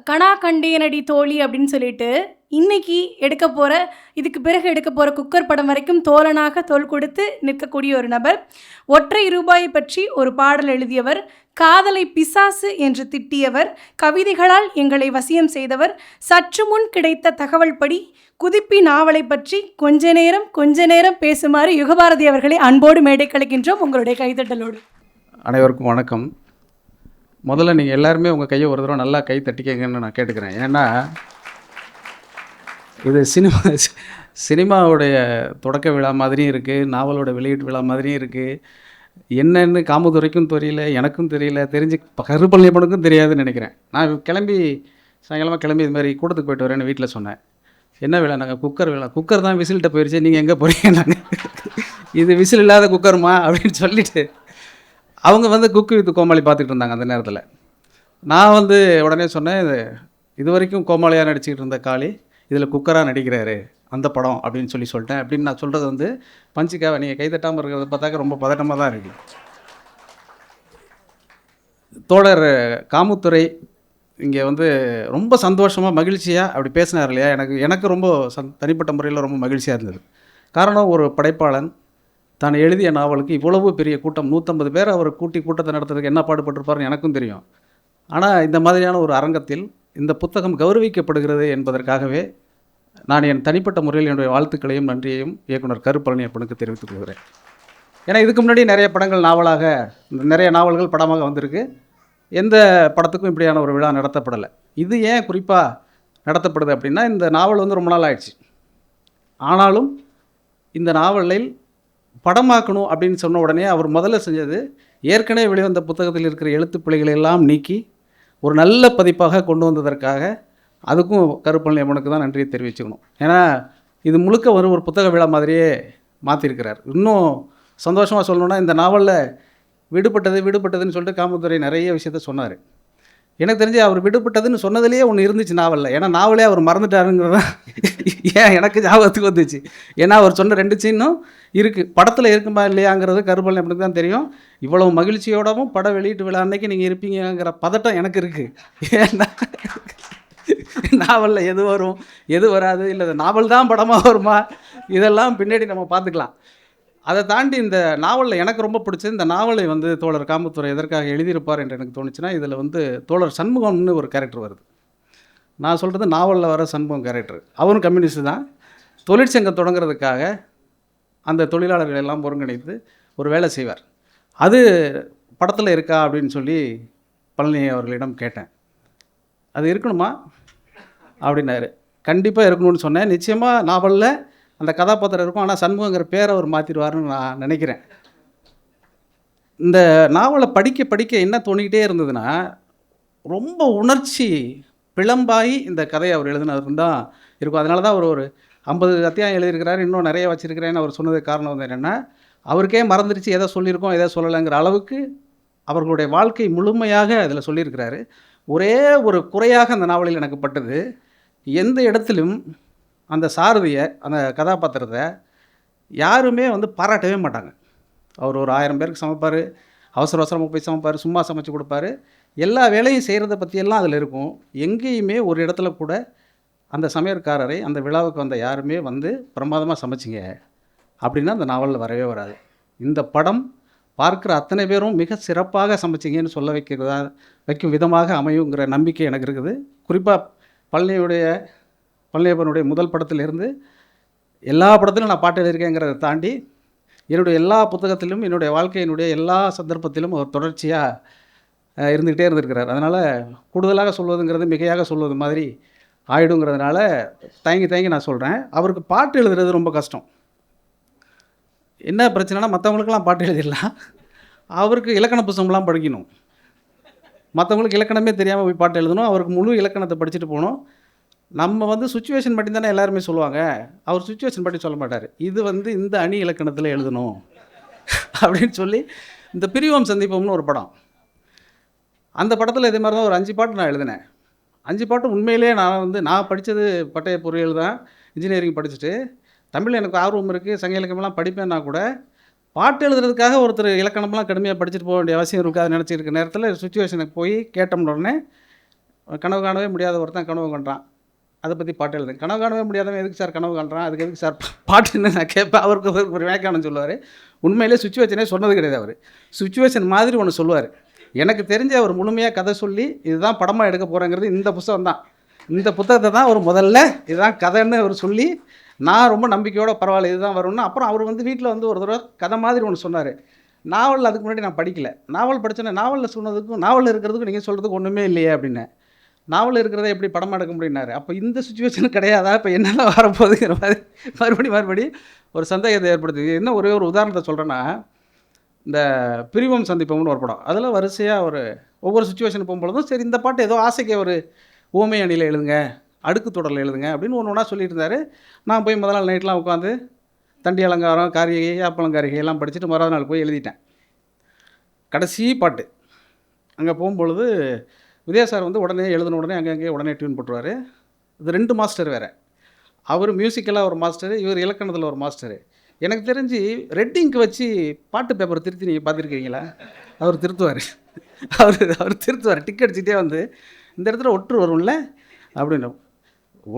கனா கண்டேனடி தோழி அப்படின்னு சொல்லிட்டு இன்னைக்கு இதுக்கு பிறகு எடுக்க போகிற குக்கர் படம் வரைக்கும் தோழனாக தோள் கொடுத்து நிற்கக்கூடிய ஒரு நபர். ஒற்றை ரூபாயை பற்றி ஒரு பாடல் எழுதியவர், காதலை பிசாசு என்று திட்டியவர், கவிதைகளால் எங்களை வசியம் செய்தவர். சற்று முன் கிடைத்த தகவல் படி குதிப்பி நாவலை பற்றி கொஞ்ச நேரம் பேசுமாறு யுகபாரதி அவர்களை அன்போடு மேடை கலைக்கின்றோம் உங்களுடைய கைத்தட்டலோடு. அனைவருக்கும் வணக்கம். முதல்ல நீங்கள் எல்லாருமே உங்கள் கையை ஒரு தடவை நல்லா கை தட்டிக்கங்கன்னு நான் கேட்டுக்கிறேன். ஏன்னா இது சினிமாவுடைய தொடக்க விழா மாதிரியும் இருக்குது, நாவலோட வெளியீட்டு விழா மாதிரியும் இருக்குது. என்னென்னு காமதுரைக்கும் தெரியல, எனக்கும் தெரியல, தெரிஞ்சு கருப்பள்ளியப்பனுக்கும் தெரியாதுன்னு நினைக்கிறேன். நான் சாயங்காலமாக கிளம்பி இது மாதிரி கூட்டத்துக்கு போயிட்டு வரேன்னு வீட்டில் சொன்னேன். என்ன விழா? நாங்கள் குக்கர் விழா. குக்கர் தான் விசில்கிட்ட போயிடுச்சு, நீங்கள் எங்கே போகிறீங்க? நாங்கள் இது விசில் இல்லாத குக்கருமா அப்படின்னு சொல்லிவிட்டு அவங்க குக்கு வித் கோமாளி பார்த்துட்டு இருந்தாங்க. அந்த நேரத்தில் நான் உடனே சொன்னேன், இது வரைக்கும் கோமாளியாக நடிச்சுக்கிட்டு இருந்த காளி இதில் குக்கராக நடிக்கிறாரு அந்த படம் அப்படின்னு சொல்லிட்டேன். அப்படின்னு நான் சொல்கிறது பஞ்சிக்காவை நீங்கள் கைதட்டாமல் இருக்கிறத பார்த்தாக்க ரொம்ப பதட்டமாக தான் இருக்குது. தோழர் காமுத்துரை இங்கே ரொம்ப சந்தோஷமாக மகிழ்ச்சியாக அப்படி பேசினார் இல்லையா? எனக்கு ரொம்ப தனிப்பட்ட முறையில் ரொம்ப மகிழ்ச்சியாக இருந்தது. காரணம், ஒரு படைப்பாளன் தான் எழுதிய நாவலுக்கு இவ்வளவு பெரிய கூட்டம், 150 பேர் அவர் கூட்டத்தை நடத்துறதுக்கு என்ன பாடுபட்டிருப்பாருன்னு எனக்கும் தெரியும். ஆனால் இந்த மாதிரியான ஒரு அரங்கத்தில் இந்த புத்தகம் கௌரவிக்கப்படுகிறது என்பதற்காகவே நான் என் தனிப்பட்ட முறையில் என்னுடைய வாழ்த்துக்களையும் நன்றியையும் இயக்குனர் கருப்பழனியப்பனுக்கு தெரிவித்துக் கொள்கிறேன். ஏன்னா இதுக்கு முன்னாடி நிறைய நாவல்கள் படமாக வந்திருக்கு. எந்த படத்துக்கும் இப்படியான ஒரு விழா நடத்தப்படலை. இது ஏன் குறிப்பாக நடத்தப்படுது அப்படின்னா, இந்த நாவல் ரொம்ப நாள் ஆயிடுச்சு. ஆனாலும் இந்த நாவலில் படமாக்கணும் அப்படின்னு சொன்ன உடனே அவர் முதல்ல செஞ்சது, ஏற்கனவே வெளிவந்த புத்தகத்தில் இருக்கிற எழுத்து பிழைகளை எல்லாம் நீக்கி ஒரு நல்ல பதிப்பாக கொண்டு வந்ததற்காக அதுக்கும் கருப்பழனியப்பனுக்கு தான் நன்றியை தெரிவிச்சுக்கணும். ஏன்னா இது முழுக்க ஒரு புத்தக விழா மாதிரியே மாற்றிருக்கிறார். இன்னும் சந்தோஷமாக சொல்லணுன்னா, இந்த நாவலில் விடுபட்டதுன்னு சொல்லிட்டு காமதுரை நிறைய விஷயத்த சொன்னார். எனக்கு தெரிஞ்சு அவர் விடுபட்டதுன்னு சொன்னதுலேயே ஒன்று இருந்துச்சு நாவலில். ஏன்னா நாவலே அவர் மறந்துட்டாருங்கிறதான் ஏன் எனக்கு ஞாபகத்துக்கு வந்துச்சு. ஏன்னா அவர் சொன்ன 2 சீனும் இருக்குது. படத்தில் இருக்குமா இல்லையாங்கிறது கருப்பழனியப்பனுக்கு தான் தெரியும். இவ்வளவு மகிழ்ச்சியோடவும் பட வெளியீட்டு விழா அன்னைக்கு நீங்கள் இருப்பீங்கிற பதட்டம் எனக்கு இருக்குது. ஏன்னா நாவலில் எது வரும் எது வராது, இல்லை நாவல் தான் படமாக வருமா, இதெல்லாம் பின்னாடி நம்ம பார்த்துக்கலாம். அதை தாண்டி இந்த நாவலில் எனக்கு ரொம்ப பிடிச்சது, இந்த நாவலை தோழர் காமத்துரை எதற்காக எழுதியிருப்பார் என்று எனக்கு தோணுச்சுன்னா, இதில் தோழர் சண்முகம்னு ஒரு கேரக்டர் வருது. நான் சொல்கிறது நாவலில் வர சண்முகம் கேரக்டர். அவரும் கம்யூனிஸ்ட் தான். தொழிற்சங்கம் தொடங்குறதுக்காக அந்த தொழிலாளர்கள் எல்லாம் ஒருங்கிணைத்து ஒரு வேலை செய்வார். அது படத்தில் இருக்கா அப்படின்னு சொல்லி பழனி அவர்களிடம் கேட்டேன். அது இருக்கணுமா அப்படின்னாரு. கண்டிப்பாக இருக்கணும்னு சொன்னேன். நிச்சயமாக நாவலில் அந்த கதாபாத்திரம் இருக்கும், ஆனால் சண்முகங்கிற பேரை அவர் மாற்றிடுவார்னு நான் நினைக்கிறேன். இந்த நாவலை படிக்க என்ன தோணிக்கிட்டே இருந்ததுன்னா, ரொம்ப உணர்ச்சி பிளம்பாகி இந்த கதையை அவர் எழுதினது தான் இருக்கும். அதனால தான் அவர் ஒரு 50 அத்தியாயம் எழுதியிருக்கிறார், இன்னும் நிறைய வச்சுருக்கிறேன்னு அவர் சொன்னதுக்கு காரணம் என்னென்னா, அவருக்கே மறந்துடுச்சு எதை சொல்லியிருக்கோம் எதை சொல்லலைங்கிற அளவுக்கு அவர்களுடைய வாழ்க்கை முழுமையாக அதில் சொல்லியிருக்கிறாரு. ஒரே ஒரு குறையாக அந்த நாவலில் எனக்கு பட்டது, எந்த இடத்திலும் அந்த சாரதியை, அந்த கதாபாத்திரத்தை யாருமே பாராட்டவே மாட்டாங்க. அவர் ஒரு 1000 பேருக்கு சமைப்பார், அவசரமாக போய் சமைப்பார், சும்மா சமைச்சு கொடுப்பாரு, எல்லா வேலையும் செய்கிறத பற்றியெல்லாம் அதில் இருக்கும். எங்கேயுமே ஒரு இடத்துல கூட அந்த சமையற்காரரை அந்த விழாவுக்கு வந்த யாருமே பிரமாதமாக சமைச்சிங்க அப்படின்னா அந்த நாவலில் வரவே வராது. இந்த படம் பார்க்குற அத்தனை பேரும் மிக சிறப்பாக சமைச்சிங்கன்னு சொல்ல வைக்கும் விதமாக அமையுங்கிற நம்பிக்கை எனக்கு இருக்குது. குறிப்பாக பழனியப்பனுடைய முதல் படத்திலிருந்து எல்லா படத்திலும் நான் பாட்டு எழுதியிருக்கேங்கிறத தாண்டி என்னுடைய எல்லா புத்தகத்திலும், என்னுடைய வாழ்க்கையினுடைய எல்லா சந்தர்ப்பத்திலும் அவர் தொடர்ச்சியாக இருந்துக்கிட்டே இருந்திருக்கிறார். அதனால் கூடுதலாக சொல்வதுங்கிறது மிகையாக சொல்வது மாதிரி ஆயிடுங்கிறதுனால தயங்கி நான் சொல்கிறேன். அவருக்கு பாட்டு எழுதுறது ரொம்ப கஷ்டம். என்ன பிரச்சனைனா, மற்றவங்களுக்கெல்லாம் பாட்டு எழுதிடலாம், அவருக்கு இலக்கண புத்தகம்லாம் படிக்கணும். மற்றவங்களுக்கு இலக்கணமே தெரியாமல் போய் பாட்டு எழுதணும், அவருக்கு முழு இலக்கணத்தை படிச்சுட்டு போகணும். நம்ம சுச்சுவேஷன் பற்றி தானே எல்லாருமே சொல்லுவாங்க, அவர் சுச்சுவேஷன் பற்றி சொல்ல மாட்டார். இது இந்த அணி இலக்கணத்தில் எழுதணும் அப்படின்னு சொல்லி, இந்த பிரிவோம் சந்திப்போம்னு ஒரு படம், அந்த படத்தில் இதே மாதிரி தான் ஒரு 5 பாட்டு நான் எழுதினேன். 5 பாட்டு உண்மையிலேயே நான் படித்தது பட்டய பொறியியல் தான், இன்ஜினியரிங் படிச்சுட்டு தமிழ் எனக்கு ஆர்வம் இருக்குது, சங்க இலக்கணம்லாம் படிப்பேன்னா கூட பாட்டு எழுதுறதுக்காக ஒருத்தர் இலக்கணம்லாம் கடுமையாக படிச்சுட்டு போக வேண்டிய அவசியம் இருக்காது நினச்சிருக்க நேரத்தில் சுச்சுவேஷனுக்கு போய் கேட்டோம்ன உடனே கனவு காணவே முடியாத ஒருத்தன் கனவு காண்றான், அதை பற்றி பாட்டு எழுதுங்க. கனவு காணவே முடியாதவன் எதுக்கு சார் கனவு காண்றான், அதுக்கு எதுக்கு சார் பாட்டுன்னு நான் கேட்பேன். அவருக்கு ஒரு வியாக்கியானம் சொல்லுவார். உண்மையிலே சுச்சுவேஷனே சொன்னது கிடையாது. அவர் சுச்சுவேஷன் மாதிரி ஒன்று சொல்லுவார். எனக்கு தெரிஞ்ச அவர் முழுமையாக கதை சொல்லி இதுதான் படமாக எடுக்க போகிறேங்கிறது இந்த புத்தகம் தான். இந்த புத்தகத்தை தான் அவர் முதல்ல இதுதான் கதைன்னு அவர் சொல்லி, நான் ரொம்ப நம்பிக்கையோட பரவாயில்ல இதுதான் வரும்னு. அப்புறம் அவர் வந்து வீட்டில் வந்து ஒரு தடவை கதை மாதிரி ஒன்று சொன்னார். நாவல் அதுக்கு முன்னாடி நான் படிக்கல. நாவல் படித்தேன்னா நாவலில் சொன்னதுக்கும் நாவலில் இருக்கிறதுக்கும் நீங்கள் சொல்கிறதுக்கு ஒன்றுமே இல்லையே அப்படின்னேன். நாவல் இருக்கிறத எப்படி படமாக எடுக்க முடியினாரு. அப்போ இந்த சுச்சுவேஷன் கிடையாதா, இப்போ என்னென்ன வரப்போகுதுங்கிற மாதிரி மறுபடி ஒரு சந்தேகத்தை ஏற்படுத்துது. என்ன ஒரே ஒரு உதாரணத்தை சொல்கிறேன்னா, இந்த பிரிவும் சந்திப்போம்னு ஒரு படம், அதில் வரிசையாக ஒரு ஒவ்வொரு சுச்சுவேஷன் போகும்பொழுதும் சரி இந்த பாட்டு ஏதோ ஆசைக்கு ஒரு ஊமை அணியில் எழுதுங்க, அடுக்கு தொடரில் எழுதுங்க அப்படின்னு ஒன்று ஒன்றா சொல்லிட்டு இருந்தார். நான் போய் முதல் நாள் நைட்லாம் உட்காந்து தண்டி அலங்காரம், காரிகை, ஆப்பலங்காரிகை எல்லாம் படிச்சுட்டு மறுநாள் நாள் போய் எழுதிட்டேன். கடைசி பாட்டு அங்கே போகும்பொழுது வித்யாசார் வந்து உடனே எழுதின உடனே அங்கங்கே உடனே டியூன் போட்டுருவார். இது 2 மாஸ்டர் வேறு. அவர் மியூசிக்கலாக ஒரு மாஸ்டரு, இவர் இலக்கணத்தில் ஒரு மாஸ்டரு. எனக்கு தெரிஞ்சு ரெட் இங்க் வச்சு பாட்டு பேப்பர் திருத்தி நீங்கள் பார்த்துருக்கீங்களா? அவர் திருத்துவார். அவர் திருத்துவார். டிக் அடிச்சுட்டே வந்து இந்த இடத்துல ஒற்று வரும்ல அப்படின்னு.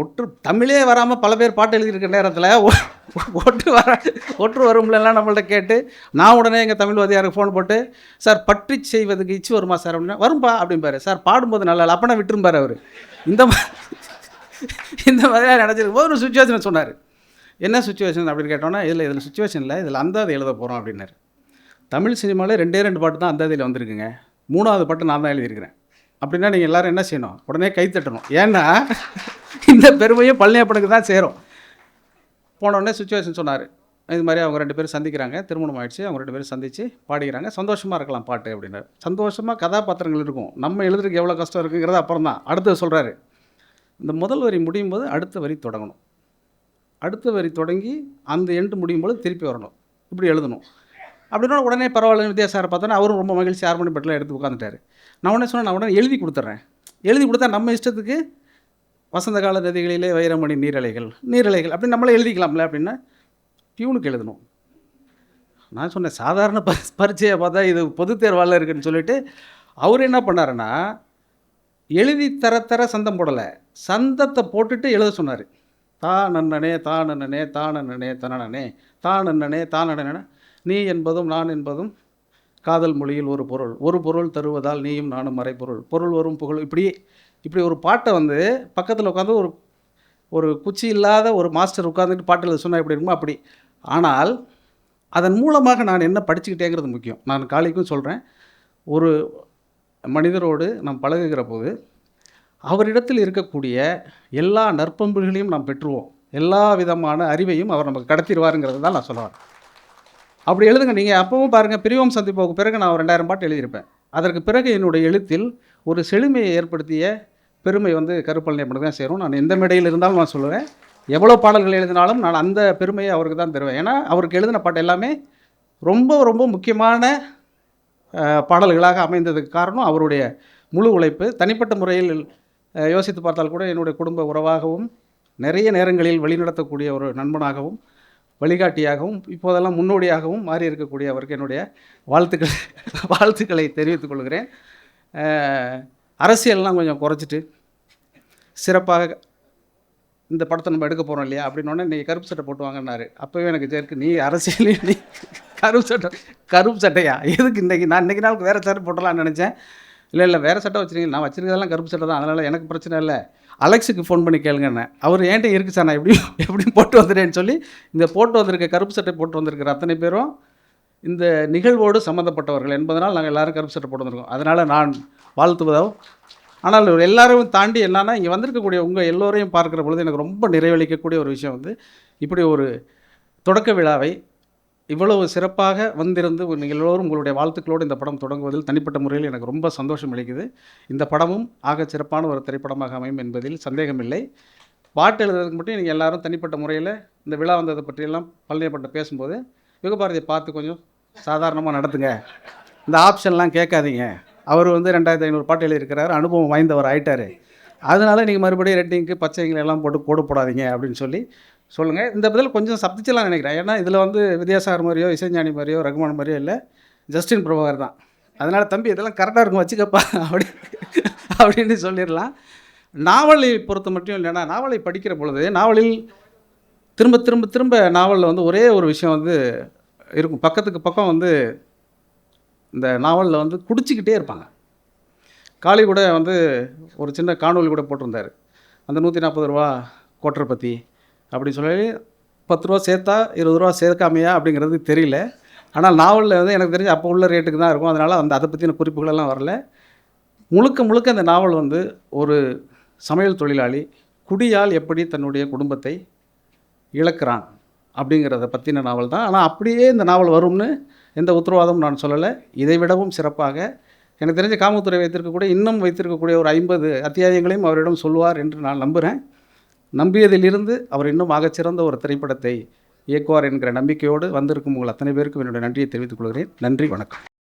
ஒற்று தமிழே வராமல் பல பேர் பாட்டு எழுதியிருக்க நேரத்தில் ஒற்று வரும்லாம் நம்மள்ட்ட கேட்டு, நான் உடனே எங்கள் தமிழ் வாதியாருக்கு ஃபோன் போட்டு, சார் பற்றி செய்வதுக்கு இச்சு வருமா சார் அப்படின்னா, வரும்பா அப்படிம்பாரு. சார் பாடும்போது நல்லா இல்லை அப்பனா விட்டுரும்பார் அவர். இந்த மாதிரியாக நினச்சிருக்கும் போது ஒரு சுச்சுவேஷன் சொன்னார். என்ன சுச்சுவேஷன் அப்படின்னு கேட்டோன்னா, இதில் சுச்சுவேஷன் இல்லை, இதில் அந்தாதி எழுத போகிறோம் அப்படின்னாரு. தமிழ் சினிமாவில் 2 பாட்டு தான் அந்தாதியில் வந்திருக்குங்க. 3வது பாட்டு நான் தான் எழுதியிருக்கிறேன். அப்படின்னா நீங்கள் எல்லோரும் என்ன செய்யணும், உடனே கை தட்டணும். ஏன்னா இந்த பெருமையும் பழனியப்பனுக்கு தான் சேரும். போனோடனே சுச்சுவேஷன் சொன்னார். இது மாதிரி அவங்க 2 பேரும் சந்திக்கிறாங்க, திருமணம் ஆகிடுச்சு, அவங்க 2 பேரும் சந்தித்து பாடிக்கிறாங்க, சந்தோஷமாக இருக்கலாம் பாட்டு அப்படின்னாரு. சந்தோஷமாக கதாபாத்திரங்கள் இருக்கும், நம்ம எழுதுறதுக்கு எவ்வளோ கஷ்டம் இருக்குங்கிறது அப்புறம் தான். அடுத்தது சொல்கிறாரு, இந்த முதல் வரி முடியும் போது அடுத்த வரி தொடங்கணும், அடுத்த வரி தொடங்கி அந்த எண்டு முடியும் போது திருப்பி வரணும், இப்படி எழுதணும் அப்படின்னா உடனே பரவாயில்ல. வித்யாசாரை பார்த்தோன்னா அவரும் ரொம்ப மகிழ்ச்சி ஹார்மோனி பெட்டில் எடுத்து உட்காந்துட்டார். நான் உடனே சொன்னேன், நான் உடனே எழுதி கொடுத்துட்றேன். எழுதி கொடுத்தா நம்ம இஷ்டத்துக்கு வசந்த கால நதிகளிலே வைரமணி நீரலைகள் அப்படின்னு நம்மளே எழுதிக்கலாம்ல அப்படின்னா டியூனுக்கு எழுதணும். நான் சொன்னேன், சாதாரண பரீட்சையை பார்த்தா இது பொது தேர்வால் இருக்குன்னு சொல்லிட்டு அவர் என்ன பண்ணாருன்னா, எழுதி தர சந்தம் போடலை, சந்தத்தை போட்டுட்டு எழுத சொன்னார். தானே தானே தானே தனனே தானே தானே நீ என்பதும் நான் என்பதும் காதல் மொழியில் ஒரு பொருள் தருவதால் நீயும் நானும் மறைப்பொருள், பொருள் வரும் புகழ், இப்படி ஒரு பாட்டை வந்து பக்கத்தில் உட்காந்து ஒரு குச்சி இல்லாத ஒரு மாஸ்டர் உட்காந்துட்டு பாட்டு எழுத சொன்னால் எப்படி இருக்குமோ அப்படி. ஆனால் அதன் மூலமாக நான் என்ன படிச்சுக்கிட்டேங்கிறது முக்கியம். நான் காலைக்கும் சொல்கிறேன், ஒரு மனிதரோடு நாம் பழகுகிற போது அவரிடத்தில் இருக்கக்கூடிய எல்லா நற்பண்புகளையும் நாம் பெற்றுவோம், எல்லா விதமான அறிவையும் அவர் நமக்கு கடத்திடுவாருங்கிறது தான் நான் சொல்லுவேன். அப்படி எழுதுங்க. நீங்கள் அப்பவும் பாருங்கள், பிரிவும் சந்திப்போக்கு பிறகு நான் 2000 பாட்டு எழுதியிருப்பேன். அதற்கு பிறகு என்னுடைய எழுத்தில் ஒரு செழுமையை ஏற்படுத்திய பெருமை வந்து கருப்பழனியப்பனுக்கு தான் சேரும். நான் எந்த மேடையில் இருந்தாலும் நான் சொல்லுவேன், எவ்வளோ பாடல்கள் எழுதினாலும் நான் அந்த பெருமையை அவருக்கு தான் தருவேன். ஏன்னா அவருக்கு எழுதின பாட்டு எல்லாமே ரொம்ப ரொம்ப முக்கியமான பாடல்களாக அமைந்ததுக்கு காரணம் அவருடைய முழு உழைப்பு. தனிப்பட்ட முறையில் யோசித்து பார்த்தால் கூட என்னுடைய குடும்ப உறவாகவும், நிறைய நேரங்களில் வழிநடத்தக்கூடிய ஒரு நண்பனாகவும், வழிகாட்டியாகவும், இப்போதெல்லாம் முன்னோடியாகவும் மாறி இருக்கக்கூடிய அவருக்கு என்னுடைய வாழ்த்துக்களை தெரிவித்துக் கொள்கிறேன். அரசியல்லாம் கொஞ்சம் குறைச்சிட்டு சிறப்பாக இந்த படத்தை நம்ம எடுக்க போகிறோம் இல்லையா அப்படின்னோடனே நீங்கள் கருப்பு சட்டை போட்டு வாங்கினாரு. அப்போவே எனக்கு சேர்க்கு, நீ அரசியலே நீ கருப்பு சட்டையா எதுக்கு இன்றைக்கி? நான் இன்றைக்கி நாளுக்கு வேறு சட்டை போட்டலான்னு நினச்சேன். இல்லை வேறு சட்டை வச்சுருக்கீங்க, நான் வச்சுருக்கிறதெல்லாம் கருப்பு சட்டை தான், அதனால் எனக்கு பிரச்சனை இல்லை, அலெக்ஸுக்கு ஃபோன் பண்ணி கேளுங்கண்ணே, அவர் ஏன்ட்ட இருக்குது சார், நான் எப்படி போட்டு வந்துட்டேன்னு சொல்லி இந்த போட்டு வந்திருக்க கருப்பு சட்டை போட்டு வந்திருக்கிற அத்தனை பேரும் இந்த நிகழ்வோடு சம்மந்தப்பட்டவர்கள் என்பதனால் நாங்கள் எல்லோரும் கருப்பு சட்டை போட்டு வந்திருக்கோம். அதனால் நான் வாழ்த்துவதோ. ஆனால் எல்லாரும் தாண்டி என்னன்னா, இங்கே வந்திருக்கக்கூடிய உங்கள் எல்லோரையும் பார்க்குற பொழுது எனக்கு ரொம்ப நிறைவளிக்கக்கூடிய ஒரு விஷயம் வந்து, இப்படி ஒரு தொடக்க விழாவை இவ்வளவு சிறப்பாக வந்திருந்து நீங்கள் எல்லோரும் உங்களுடைய வாழ்த்துக்களோடு இந்த படம் தொடங்குவதில் தனிப்பட்ட முறையில் எனக்கு ரொம்ப சந்தோஷம் அளிக்குது. இந்த படமும் ஆக சிறப்பான ஒரு திரைப்படமாக அமையும் என்பதில் சந்தேகமில்லை. பாட்டு எழுதுறதுக்கு மட்டும் நீங்கள் எல்லாரும் தனிப்பட்ட முறையில் இந்த விழா வந்ததை பற்றியெல்லாம் பழனியப்பட்ட பேசும்போது, யுகபாரதியை பார்த்து கொஞ்சம் சாதாரணமாக நடத்துங்க, இந்த ஆப்ஷன்லாம் கேட்காதீங்க, அவர் வந்து 2500 பாட்டு எழுதியிருக்கிறார், அனுபவம் வாய்ந்தவர் ஆகிட்டார், அதனால் நீங்கள் மறுபடியும் ரெட்டிங்க்கு பச்சைங்களை எல்லாம் போட்டு கோடு போடாதீங்க அப்படின்னு சொல்லுங்கள். இந்த பதில் கொஞ்சம் சப்திச்சலாம் நினைக்கிறேன். ஏன்னா இதில் வந்து வித்யாசாகர் மாதிரியோ, இசைஞானி மாதிரியோ, ரகுமான் மாதிரியோ இல்லை, ஜஸ்டின் பிரபாகர் தான். அதனால் தம்பி இதெல்லாம் கரெக்டாக இருக்கும், வச்சுக்கப்பா அப்படி அப்படின்னு சொல்லிடலாம். நாவலை பொறுத்த மட்டும் இல்லைன்னா, நாவலை படிக்கிற பொழுது நாவலில் திரும்ப திரும்ப திரும்ப நாவலில் வந்து ஒரே ஒரு விஷயம் வந்து இருக்கும். பக்கத்துக்கு பக்கம் வந்து இந்த நாவலில் வந்து குடிச்சிக்கிட்டே இருப்பாங்க. காளி கூட வந்து ஒரு சின்ன காணொளி கூட போட்டிருந்தார். அந்த ரூ. 140 கோட்டரை பற்றி அப்படின்னு சொல்லி ரூ. 10 சேர்த்தா ரூ. 20 சேர்க்காமையா அப்படிங்கிறது தெரியல. ஆனால் நாவலில் வந்து எனக்கு தெரிஞ்சு அப்போ உள்ள ரேட்டுக்கு தான் இருக்கும். அதனால் அதை பற்றின குறிப்புகளெல்லாம் வரல. முழுக்க முழுக்க அந்த நாவல் வந்து ஒரு சமையல் தொழிலாளி குடியால் எப்படி தன்னுடைய குடும்பத்தை இழக்கிறான் அப்படிங்கிறத பற்றின நாவல் தான். ஆனால் அப்படியே இந்த நாவல் வரும்னு எந்த உத்தரவாதமும் நான் சொல்லலை. இதை விடவும் சிறப்பாக எனக்கு தெரிஞ்ச காமத்துறை இன்னும் வைத்திருக்கக்கூடிய ஒரு 50 அத்தியாயங்களையும் அவரிடம் சொல்வார் என்று நான் நம்புகிறேன். நம்பியதிலிருந்து அவர் இன்னும் ஆகச்சிறந்த ஒரு திரைப்படத்தை இயக்குவார் என்கிற நம்பிக்கையோடு வந்திருக்கும் உங்கள் அத்தனை பேருக்கும் என்னுடைய நன்றியை தெரிவித்துக் கொள்கிறேன். நன்றி, வணக்கம்.